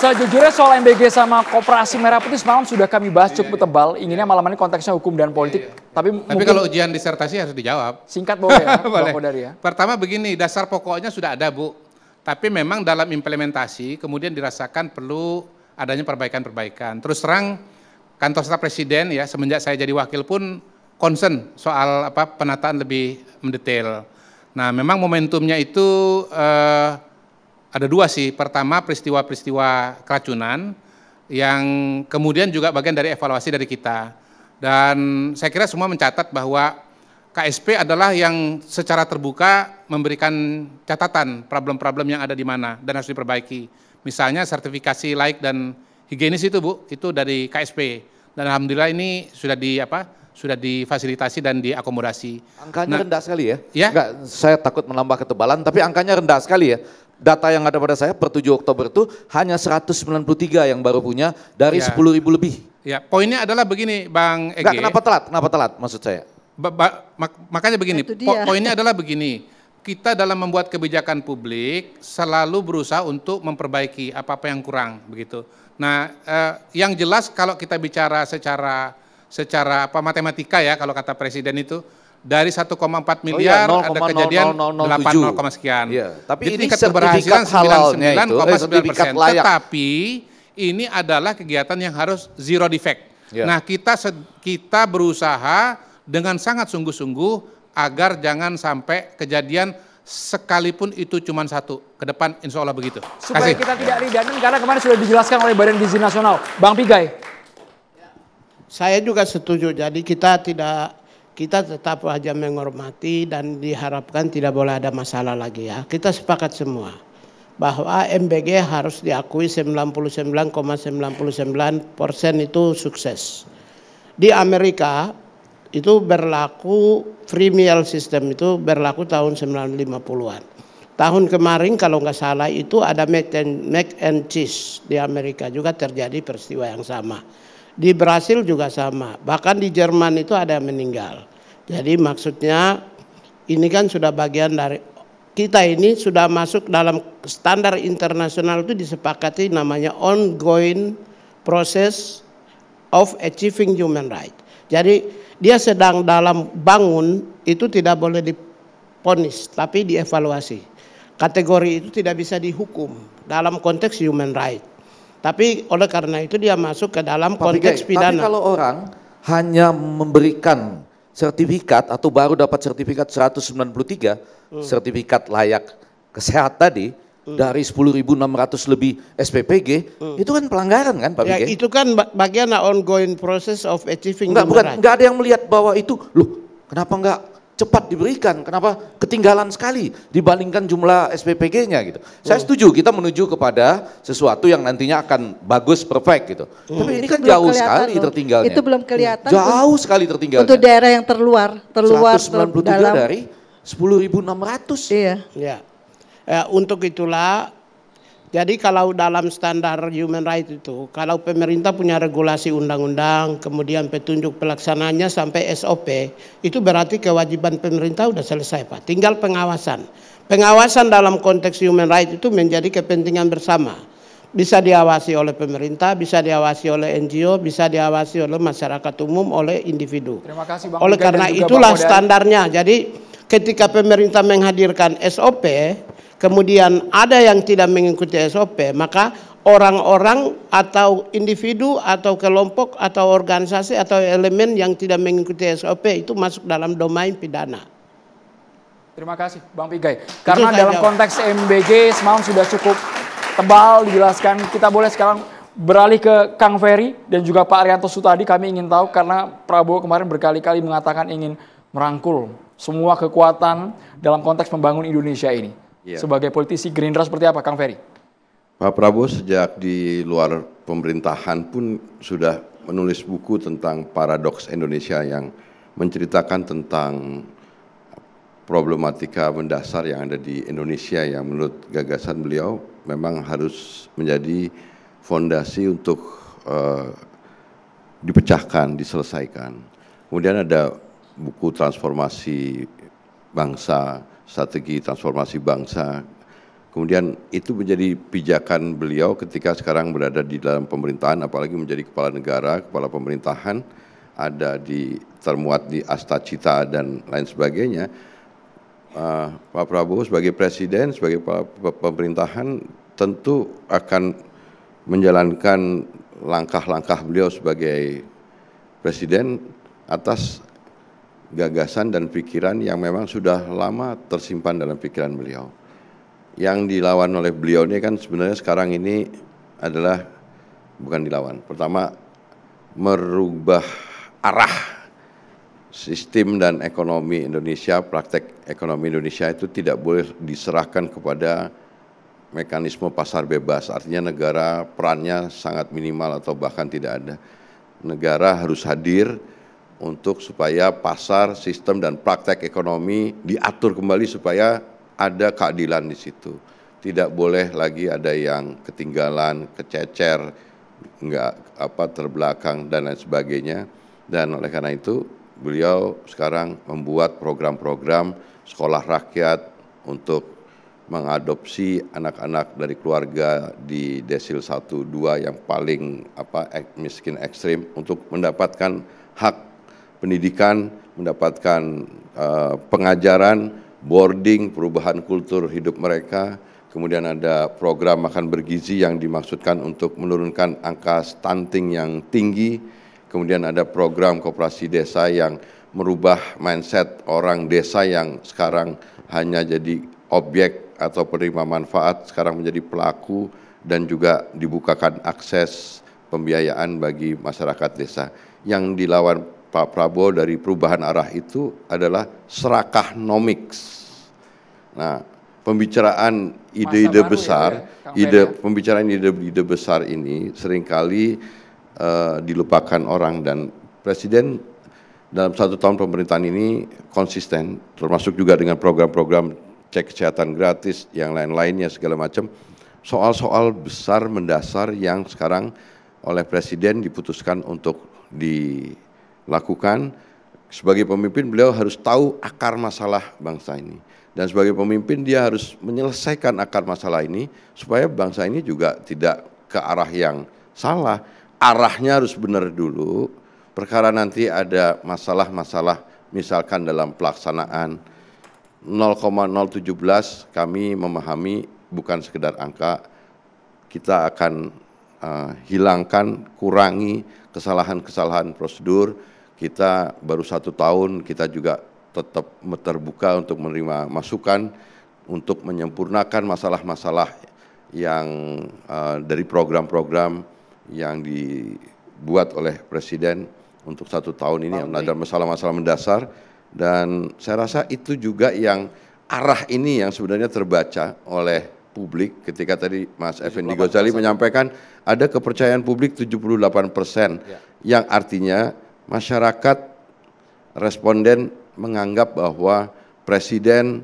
Sejujurnya soal MBG sama Koperasi Merah Putih semalam sudah kami bahas cukup tebal. Inginnya malam ini konteksnya hukum dan politik. Tapi kalau ujian disertasi harus dijawab. Singkat boleh ya, boleh. Bang Kodari ya. Pertama begini, dasar pokoknya sudah ada Bu. Tapi memang dalam implementasi kemudian dirasakan perlu adanya perbaikan-perbaikan. Terus terang kantor staf presiden ya semenjak saya jadi wakil pun concern soal penataan lebih mendetail. Nah memang momentumnya itu ada dua sih. Pertama peristiwa-peristiwa keracunan yang kemudian juga bagian dari evaluasi dari kita. Dan saya kira semua mencatat bahwa KSP adalah yang secara terbuka memberikan catatan problem-problem yang ada di mana dan harus diperbaiki. Misalnya sertifikasi laik dan higienis itu Bu, itu dari KSP. Dan alhamdulillah ini sudah difasilitasi dan diakomodasi. Angkanya rendah sekali ya? Ya. Enggak, saya takut menambah ketebalan, tapi angkanya rendah sekali ya. Data yang ada pada saya per 7 Oktober itu hanya 193 yang baru punya dari 10.000 lebih. Ya, poinnya adalah begini Bang Ege. Enggak, kenapa telat maksud saya? Makanya begini, poinnya adalah begini, kita dalam membuat kebijakan publik selalu berusaha untuk memperbaiki apa-apa yang kurang begitu. Nah, yang jelas kalau kita bicara secara matematika ya, kalau kata presiden itu dari 1,4 miliar ada kejadian 8, sekian. Ya, tapi jadi ini tingkat sertifikat halalnya itu, 99,9%. Tetapi ini adalah kegiatan yang harus zero defect. Ya. Nah, kita berusaha dengan sangat sungguh-sungguh agar jangan sampai kejadian sekalipun itu cuma satu. Ke depan insya Allah begitu. Supaya kita tidak redundant karena kemarin sudah dijelaskan oleh Badan Gizi Nasional. Bang Pigai. Saya juga setuju, jadi kita tetap aja menghormati dan diharapkan tidak boleh ada masalah lagi ya. Kita sepakat semua bahwa MBG harus diakui 99,99% itu sukses. Di Amerika itu berlaku free meal system itu berlaku tahun 1950-an. Tahun kemarin kalau nggak salah itu ada mac and cheese di Amerika juga terjadi peristiwa yang sama. Di Brasil juga sama. Bahkan di Jerman itu ada yang meninggal. Jadi maksudnya ini kan sudah bagian dari kita ini sudah masuk dalam standar internasional itu disepakati namanya ongoing process of achieving human right. Jadi dia sedang dalam bangun itu tidak boleh diponis tapi dievaluasi. Kategori itu tidak bisa dihukum dalam konteks human right. Tapi oleh karena itu dia masuk ke dalam konteks pidana. Tapi kalau orang hanya memberikan sertifikat atau baru dapat sertifikat 193 sertifikat layak kesehatan tadi dari 10.600 lebih SPPG itu kan pelanggaran kan Pak Bige? Ya, itu kan bagian ongoing process of achieving enggak ada yang melihat bahwa itu loh kenapa enggak cepat diberikan, kenapa ketinggalan sekali dibandingkan jumlah SPPG-nya gitu. Saya setuju kita menuju kepada sesuatu yang nantinya akan bagus, perfect gitu. Tapi ini kan jauh sekali tertinggalnya. Itu belum kelihatan. Jauh sekali tertinggalnya. Untuk daerah yang terluar 193 dalam dari 10.600. Iya. Ya. Untuk itulah jadi kalau dalam standar human right itu kalau pemerintah punya regulasi undang-undang kemudian petunjuk pelaksananya sampai SOP itu berarti kewajiban pemerintah sudah selesai Pak. Tinggal pengawasan. Pengawasan dalam konteks human right itu menjadi kepentingan bersama. Bisa diawasi oleh pemerintah, bisa diawasi oleh NGO, bisa diawasi oleh masyarakat umum, oleh individu. Terima kasih Bang. Oleh karena itulah standarnya. Jadi ketika pemerintah menghadirkan SOP, kemudian ada yang tidak mengikuti SOP, maka orang-orang atau individu atau kelompok atau organisasi atau elemen yang tidak mengikuti SOP itu masuk dalam domain pidana. Terima kasih Bang Pigai. Karena dalam konteks MBG semalam sudah cukup tebal dijelaskan. Kita boleh sekarang beralih ke Kang Ferry dan juga Pak Arianto Sutadi. Kami ingin tahu karena Prabowo kemarin berkali-kali mengatakan ingin merangkul semua kekuatan dalam konteks membangun Indonesia ini. Ya. Sebagai politisi Gerindra seperti apa Kang Ferry? Pak Prabowo sejak di luar pemerintahan pun sudah menulis buku tentang paradoks Indonesia yang menceritakan tentang problematika mendasar yang ada di Indonesia yang menurut gagasan beliau memang harus menjadi fondasi untuk dipecahkan, diselesaikan. Kemudian ada buku transformasi bangsa, strategi transformasi bangsa, Kemudian itu menjadi pijakan beliau ketika sekarang berada di dalam pemerintahan, apalagi menjadi kepala negara, kepala pemerintahan, ada termuat di Astacita dan lain sebagainya. Pak Prabowo sebagai presiden, sebagai pemerintahan tentu akan menjalankan langkah-langkah beliau sebagai presiden atas gagasan dan pikiran yang memang sudah lama tersimpan dalam pikiran beliau. Yang dilawan oleh beliau ini kan sebenarnya sekarang ini adalah bukan dilawan. Pertama, merubah arah sistem dan ekonomi Indonesia, praktek ekonomi Indonesia itu tidak boleh diserahkan kepada mekanisme pasar bebas. Artinya negara perannya sangat minimal atau bahkan tidak ada. Negara harus hadir untuk supaya pasar, sistem dan praktek ekonomi diatur kembali supaya ada keadilan di situ. Tidak boleh lagi ada yang ketinggalan, kececer, terbelakang dan lain sebagainya. Dan oleh karena itu beliau sekarang membuat program-program sekolah rakyat untuk mengadopsi anak-anak dari keluarga di desil 1, 2 yang paling miskin ekstrim untuk mendapatkan hak pendidikan, mendapatkan pengajaran, boarding, perubahan kultur hidup mereka. Kemudian ada program makan bergizi yang dimaksudkan untuk menurunkan angka stunting yang tinggi. Kemudian ada program koperasi desa yang merubah mindset orang desa yang sekarang hanya jadi objek atau penerima manfaat, sekarang menjadi pelaku, dan juga dibukakan akses pembiayaan bagi masyarakat desa. Yang dilawan Pak Prabowo dari perubahan arah itu adalah serakahnomics. Nah, pembicaraan ide-ide besar, pembicaraan ide-ide besar ini seringkali dilupakan orang, dan Presiden dalam 1 tahun pemerintahan ini konsisten, termasuk juga dengan program-program cek kesehatan gratis, yang lain-lainnya segala macam. Soal-soal besar mendasar yang sekarang oleh Presiden diputuskan untuk dilakukan. Sebagai pemimpin beliau harus tahu akar masalah bangsa ini. Dan sebagai pemimpin dia harus menyelesaikan akar masalah ini supaya bangsa ini juga tidak ke arah yang salah. Arahnya harus benar dulu. Perkara nanti ada masalah-masalah misalkan dalam pelaksanaan 0,017 kami memahami bukan sekedar angka. Kita akan hilangkan, kurangi kesalahan-kesalahan prosedur. Kita baru 1 tahun, kita juga tetap terbuka untuk menerima masukan untuk menyempurnakan masalah-masalah yang dari program-program yang dibuat oleh Presiden untuk 1 tahun ini. Ada masalah-masalah mendasar, dan saya rasa itu juga yang arah ini yang sebenarnya terbaca oleh publik ketika tadi Mas Effendi Ghazali menyampaikan ada kepercayaan publik 78%, yang artinya masyarakat responden menganggap bahwa Presiden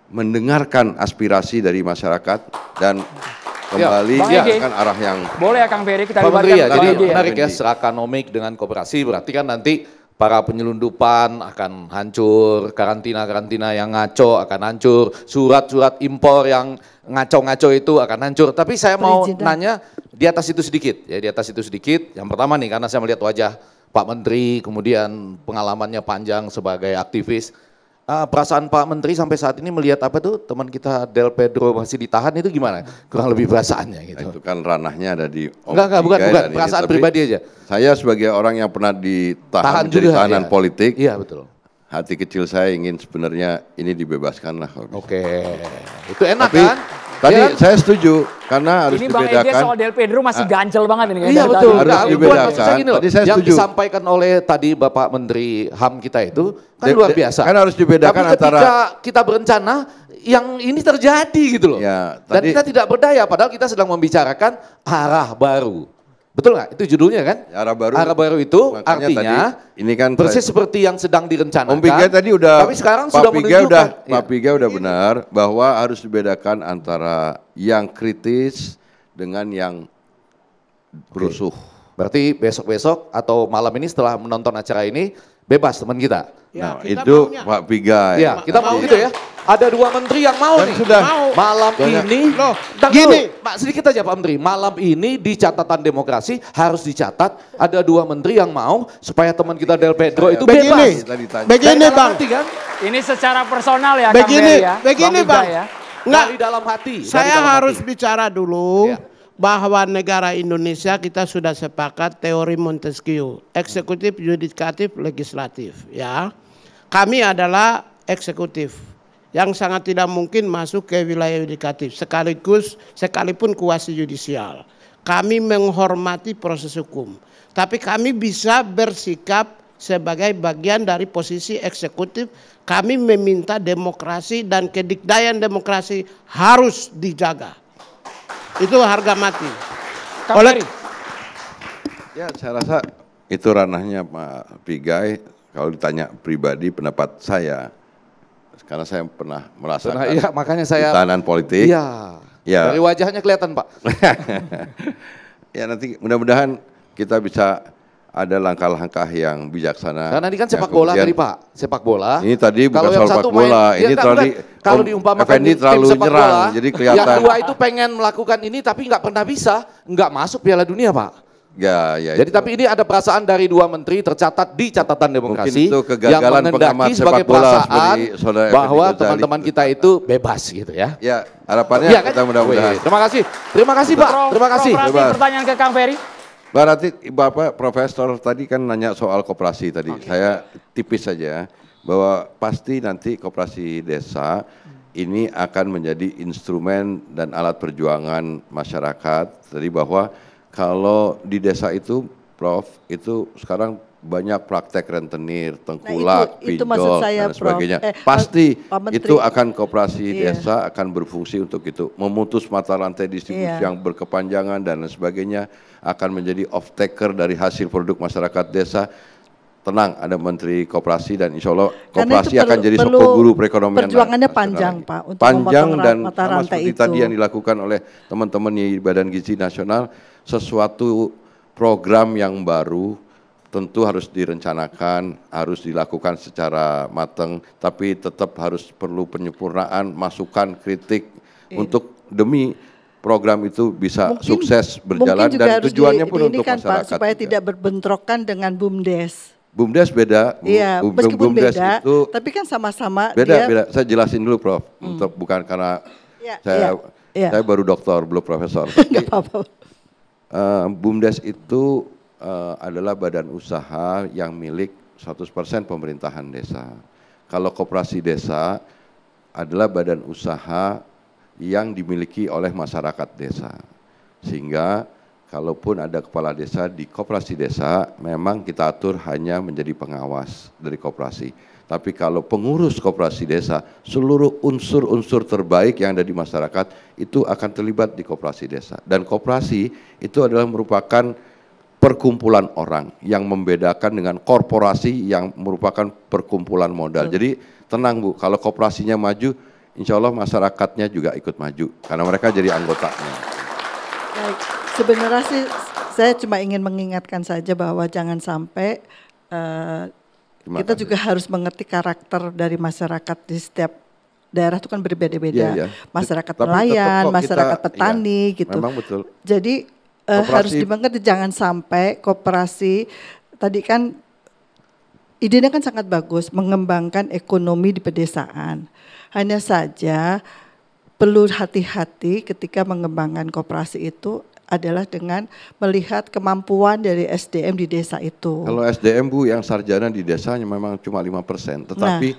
mendengarkan aspirasi dari masyarakat dan kembali akan arah yang boleh ya Kang Ferry kita libatkan. Ya, jadi menarik ya, serakahnomik dengan koperasi berarti kan nanti para penyelundupan akan hancur, karantina-karantina yang ngaco akan hancur, surat-surat impor yang ngaco-ngaco itu akan hancur. Tapi saya mau nanya di atas itu sedikit, ya di atas itu sedikit. Yang pertama nih, karena saya melihat wajah Pak Menteri, kemudian pengalamannya panjang sebagai aktivis. Perasaan Pak Menteri sampai saat ini melihat apa tuh teman kita Del Pedro masih ditahan itu gimana? Kurang lebih perasaannya gitu. Itu kan ranahnya ada di bukan perasaan pribadi aja. Saya sebagai orang yang pernah ditahan menjadi tahanan politik. Iya betul. Hati kecil saya ingin sebenarnya ini dibebaskan lah. Oke. Itu enak tapi, kan? Tadi saya setuju karena harus dibedakan. Ini Bang Ege soal Del Pedro masih ganjel banget ini. Iya betul. Harus dibedakan. Tadi saya yang disampaikan oleh tadi Bapak Menteri HAM kita itu kan luar biasa. Kan harus dibedakan tapi ketika kita berencana yang ini terjadi gitu loh. Ya, dan kita tidak berdaya padahal kita sedang membicarakan arah baru. Betul nggak? Itu judulnya kan? Arah baru itu artinya tadi, ini kan persis seperti yang sedang direncanakan. Om Piga tadi udah, tapi sekarang sudah menunjukkan. Pak Piga udah benar bahwa harus dibedakan antara yang kritis dengan yang berusuh. Berarti besok-besok atau malam ini setelah menonton acara ini, bebas teman kita. Nah, kita itu maunya. Pak Pigai. Ya, kita mau gitu ya. Ada 2 menteri yang mau Dan nih. sudah Malam ini, Loh, Tunggu gini. dulu, Pak, sedikit aja Pak Menteri. Malam ini di catatan demokrasi harus dicatat ada 2 menteri yang mau supaya teman kita Del Pedro itu Begini, bebas. Tadi tanya. begini Dari dalam Bang, hati, kan? Ini secara personal ya Kang Begini, Ferry ya. begini, Pigai Bang. ya. nggak, Dari dalam hati. dari saya dalam harus hati. bicara dulu Iya. bahwa negara Indonesia kita sudah sepakat teori Montesquieu, eksekutif, yudikatif, legislatif, ya. Kami adalah eksekutif yang sangat tidak mungkin masuk ke wilayah yudikatif sekalipun kuasi yudisial. Kami menghormati proses hukum, tapi kami bisa bersikap sebagai bagian dari posisi eksekutif. Kami meminta demokrasi dan kedikdayaan demokrasi harus dijaga. Itu harga mati. Kang Oleh Ferry. Ya, saya rasa itu ranahnya Pak Pigai. Kalau ditanya pribadi pendapat saya, karena saya pernah merasakan Iya, makanya saya. tekanan politik. Iya. Ya. Dari wajahnya kelihatan Pak. Ya nanti mudah-mudahan kita bisa ada langkah-langkah yang bijaksana. Karena ini kan yang sepak bola kemudian- tadi Pak, sepak bola. Ini tadi bukan Kalau yang soal satu sepak bola, main- ini ya, terlalu kalau Om diumpamakan Effendi tim terlalu sepak nyerang, bola, jadi kelihatan. Yang 2 itu pengen melakukan ini tapi nggak pernah bisa, nggak masuk Piala Dunia Pak. Ya, ya. Jadi itu. tapi ini ada perasaan dari 2 menteri tercatat di catatan demokrasi itu kegagalan yang pengamat mengendaki sebagai sepak bola perasaan seperti Saudara bahwa Effendi Ghazali. teman-teman kita itu bebas gitu ya. Ya, harapannya Iya kan? kita mudah-mudahan. Wih, terima kasih Pak, terima kasih. Prof Rati, Bebas. pertanyaan ke Kang Ferry. Berarti Bapak Profesor tadi kan nanya soal koperasi tadi. Saya tipis saja bahwa pasti nanti koperasi desa ini akan menjadi instrumen dan alat perjuangan masyarakat. Jadi bahwa kalau di desa itu Prof itu sekarang banyak praktek rentenir, tengkulak, itu maksud pinjol saya, dan Prof. sebagainya. Pak Pasti Menteri. itu akan koperasi Iya. desa akan berfungsi untuk itu, memutus mata rantai distribusi Iya. yang berkepanjangan dan lain sebagainya, akan menjadi off taker dari hasil produk masyarakat desa. Tenang, ada Menteri Koperasi dan insya Allah Karena koperasi itu akan jadi perlu sokok guru perekonomian. perjuangannya nasional panjang, ini. Pak, untuk panjang memotong dan mata sama rantai seperti itu. tadi yang dilakukan oleh teman-teman di Badan Gizi Nasional, sesuatu program yang baru tentu harus direncanakan, harus dilakukan secara matang, tapi tetap harus perlu penyempurnaan, masukan, kritik untuk demi program itu bisa sukses berjalan mungkin juga dan harus tujuannya pun untuk kan, masyarakat. Pak, supaya juga. tidak berbentrokan dengan BUMDes. BUMDes beda, Iya, meskipun BUMDes beda, itu tapi kan sama-sama beda, dia. beda. Saya jelasin dulu, Prof. Untuk bukan karena Iya, saya baru doktor, belum profesor. Nggak apa-apa. BUMDes itu adalah badan usaha yang milik 100% pemerintahan desa. Kalau koperasi desa adalah badan usaha yang dimiliki oleh masyarakat desa. Sehingga kalaupun ada kepala desa di koperasi desa, memang kita atur hanya menjadi pengawas dari koperasi. Tapi kalau pengurus koperasi desa, seluruh unsur-unsur terbaik yang ada di masyarakat itu akan terlibat di koperasi desa. Dan koperasi itu adalah merupakan perkumpulan orang yang membedakan dengan korporasi yang merupakan perkumpulan modal. Jadi tenang Bu, kalau koperasinya maju, insya Allah masyarakatnya juga ikut maju karena mereka jadi anggotanya. Baik, sebenarnya sih saya cuma ingin mengingatkan saja bahwa jangan sampai Terima kita kasih. juga harus mengerti karakter dari masyarakat di setiap daerah itu kan berbeda-beda. Iya, iya. Masyarakat Tapi tetap nelayan, kok masyarakat kita- petani iya, gitu. memang betul. Jadi Koperasi- harus dimengerti, jangan sampai koperasi tadi kan idenya kan sangat bagus, mengembangkan ekonomi di pedesaan. Hanya saja perlu hati-hati ketika mengembangkan koperasi itu adalah dengan melihat kemampuan dari SDM di desa itu. Kalau SDM Bu yang sarjana di desanya memang cuma 5%, tetapi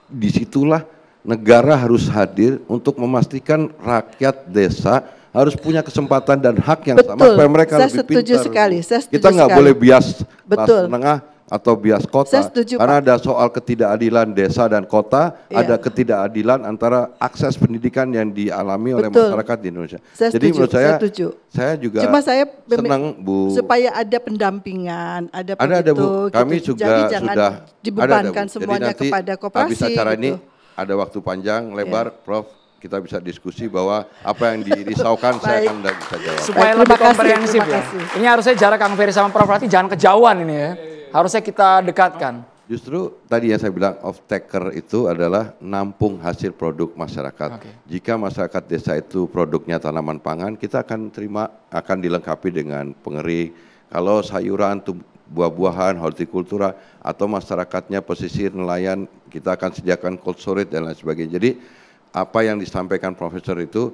disitulah negara harus hadir untuk memastikan rakyat desa harus punya kesempatan dan hak yang sama Betul, supaya mereka saya lebih setuju pintar. sekali, Bu. saya setuju Kita nggak sekali. boleh bias kelas Betul. menengah atau bias kota, Saya setuju, karena Pak. ada soal ketidakadilan desa dan kota, Iya. ada ketidakadilan antara akses pendidikan yang dialami oleh Betul. masyarakat di Indonesia. Saya Jadi setuju, menurut saya saya, setuju. saya juga Cuma saya senang Bu. supaya ada pendampingan, ada Ada begitu, Bu, kami gitu. juga Jadi jangan sudah dibebankan ada, Bu. semuanya Jadi nanti kepada koperasi. habis acara gitu. ini ada waktu panjang, lebar, Prof, kita bisa diskusi bahwa apa yang dirisaukan saya Baik. akan bisa jawab. Supaya Baik, lebih terima kasih, komprehensif terima ya. kasih. Ini harusnya jarak Kang Ferry sama Prof Rati jangan kejauhan ini ya. Harusnya kita dekatkan. Justru tadi yang saya bilang off-taker itu adalah nampung hasil produk masyarakat. Jika masyarakat desa itu produknya tanaman pangan, kita akan dilengkapi dengan pengering. Kalau sayuran, buah-buahan, hortikultura, atau masyarakatnya pesisir, nelayan, kita akan sediakan cold storage dan lain sebagainya. Jadi apa yang disampaikan Profesor itu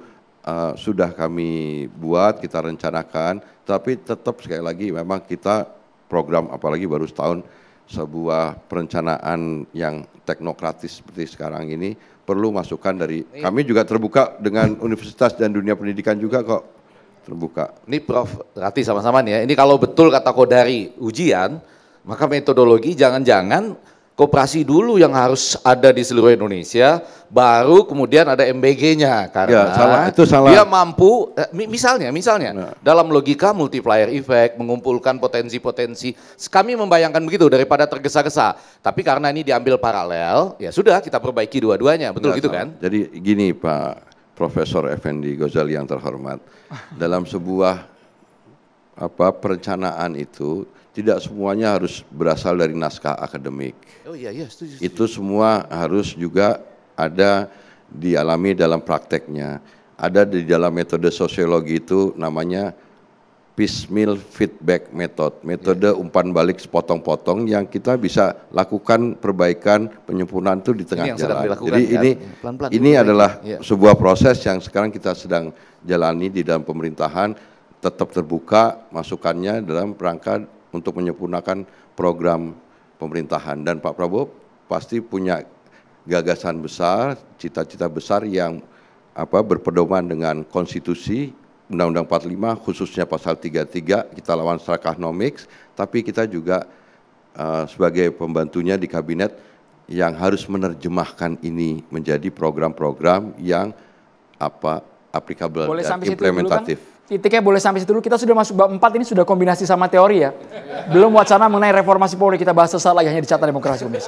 sudah kami buat, kita rencanakan, tapi tetap sekali lagi memang kita program, apalagi baru setahun, sebuah perencanaan yang teknokratis seperti sekarang ini perlu masukan dari kami juga terbuka dengan universitas dan dunia pendidikan juga kok terbuka. Ini Prof Rati sama-sama nih ya, ini kalau betul kata Kodari ujian, maka metodologi jangan-jangan koperasi dulu yang harus ada di seluruh Indonesia, baru kemudian ada MBG-nya karena itu salah. Dia mampu, misalnya dalam logika multiplier effect, mengumpulkan potensi-potensi, kami membayangkan begitu daripada tergesa-gesa, tapi karena ini diambil paralel, ya sudah kita perbaiki dua-duanya, betul gitu kan? Jadi gini Pak Profesor Effendi Ghazali yang terhormat, dalam sebuah perencanaan itu, tidak semuanya harus berasal dari naskah akademik. Oh iya, setuju. Itu semua harus juga ada dialami dalam prakteknya. Ada di dalam metode sosiologi itu namanya piecemeal feedback method, metode umpan balik sepotong-potong yang kita bisa lakukan perbaikan penyempurnaan itu di tengah jalan. Jadi ini adalah sebuah proses yang sekarang kita sedang jalani di dalam pemerintahan, tetap terbuka masukannya dalam rangka untuk menyempurnakan program pemerintahan, dan Pak Prabowo pasti punya gagasan besar, cita-cita besar yang berpedoman dengan konstitusi, Undang-Undang 45 khususnya pasal 33, kita lawan Sarkahnomics, tapi kita juga sebagai pembantunya di kabinet yang harus menerjemahkan ini menjadi program-program yang applicable dan implementatif. Titiknya boleh sampai situ dulu, kita sudah masuk bab 4 ini sudah kombinasi sama teori ya. Belum wacana mengenai reformasi Polri, kita bahas sesaat lagi hanya di Carta Demokrasi pemirsa.